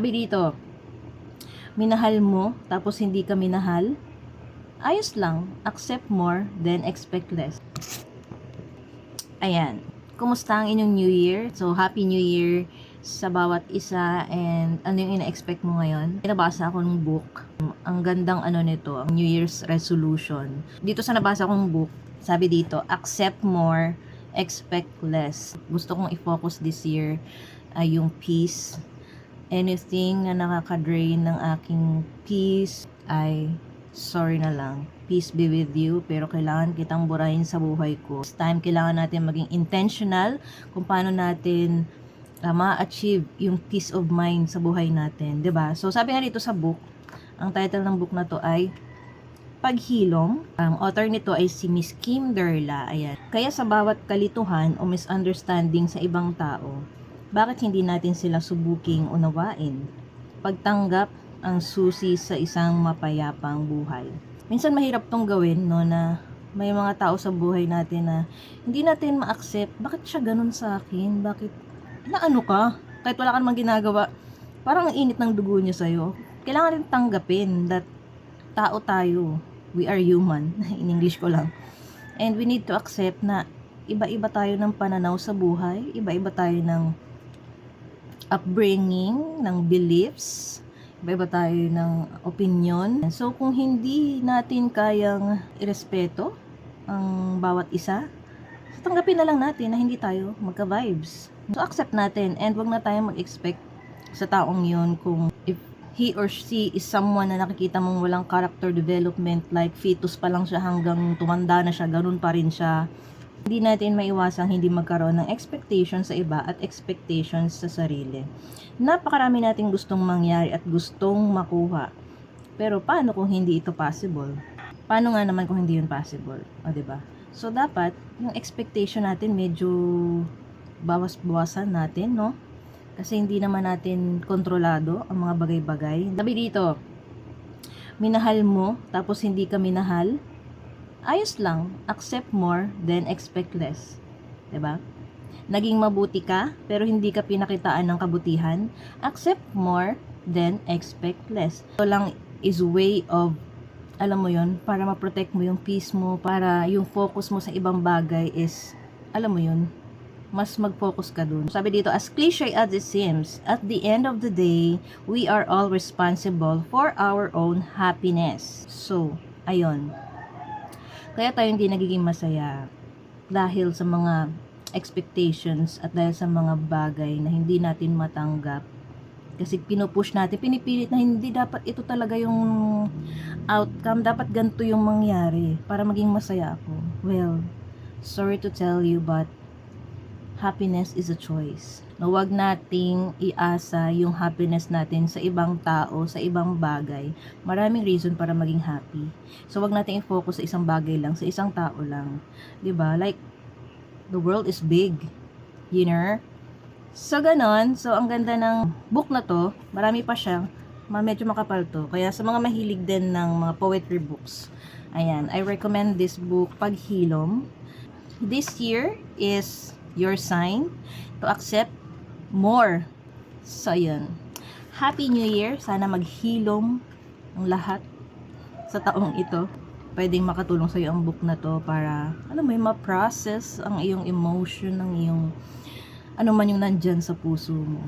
Sabi dito, minahal mo tapos hindi ka minahal? Ayos lang, accept more then expect less. Ayan. Kumusta ang inyong New Year? So, Happy New Year sa bawat isa, and ano yung ina-expect mo ngayon? Nabasa ako ng book. Ang gandang nito, ang New Year's resolution. Dito sa nabasa kong book, sabi dito, accept more, expect less. Gusto kong i-focus this year ay yung peace. Anything na nakaka-drain ng aking peace ay sorry na lang. Peace be with you, pero kailangan kitang burahin sa buhay ko. This time, kailangan natin maging intentional kung paano natin ma-achieve yung peace of mind sa buhay natin, 'di ba? So, sabi nga dito sa book, ang title ng book na to ay Paghilom. Ang author nito ay si Miss Kim Derla. Ayan. Kaya sa bawat kalituhan o misunderstanding sa ibang tao, bakit hindi natin sila subuking unawain? Pagtanggap ang susi sa isang mapayapang buhay. Minsan mahirap tong gawin, no, na may mga tao sa buhay natin na hindi natin ma-accept. Bakit siya ganun sa akin? Bakit? Na ano ka? Kahit wala ka namang ginagawa, parang ang init ng dugo niya sa'yo. Kailangan rin tanggapin that tao tayo. We are human. In English ko lang. And we need to accept na iba-iba tayo ng pananaw sa buhay. Iba-iba tayo ng upbringing, ng beliefs, iba-iba tayo ng opinion. So, kung hindi natin kayang irespeto ang bawat isa, tanggapin na lang natin na hindi tayo magka-vibes. So, accept natin, and wag na tayo mag-expect sa taong yun kung if he or she is someone na nakikita mong walang character development, like fetus pa lang siya hanggang tumanda na siya, ganun pa rin siya. Hindi natin maiwasang hindi magkaroon ng expectation sa iba at expectations sa sarili. Napakarami nating gustong mangyari at gustong makuha. Pero paano kung hindi ito possible? Paano nga naman kung hindi yun possible? O, diba? So, dapat, yung expectation natin medyo bawas-bawasan natin, no? Kasi hindi naman natin kontrolado ang mga bagay-bagay. Sabi dito, minahal mo tapos hindi ka minahal? Ayos lang, accept more then expect less. 'Di ba? Naging mabuti ka pero hindi ka pinakitaan ng kabutihan? Accept more then expect less. Ito lang is way of, alam mo yon, para ma-protect mo yung peace mo, para yung focus mo sa ibang bagay is, alam mo yon, mas mag-focus ka dun. Sabi dito, as cliche as it seems, at the end of the day, we are all responsible for our own happiness. So, ayun. Kaya tayo hindi nagiging masaya dahil sa mga expectations at dahil sa mga bagay na hindi natin matanggap. Kasi pinupush natin, pinipilit na hindi dapat ito talaga yung outcome, dapat ganito yung mangyari para maging masaya ako. Well, sorry to tell you, but happiness is a choice. Na huwag nating iasa yung happiness natin sa ibang tao, sa ibang bagay. Maraming reason para maging happy. So, huwag nating i-focus sa isang bagay lang, sa isang tao lang. 'Di ba? Like, the world is big. You know? So, ganon. So, ang ganda ng book na to. Marami pa siya. Medyo makapal to. Kaya sa mga mahilig din ng mga poetry books, ayan, I recommend this book, Paghilom. This year is your sign to accept more. So, yun. Happy New Year. Sana maghilom ang lahat sa taong ito. Pwedeng makatulong sa'yo ang book na to para, alam mo, ma-process ang iyong emotion, ang iyong, ano man yung nandyan sa puso mo.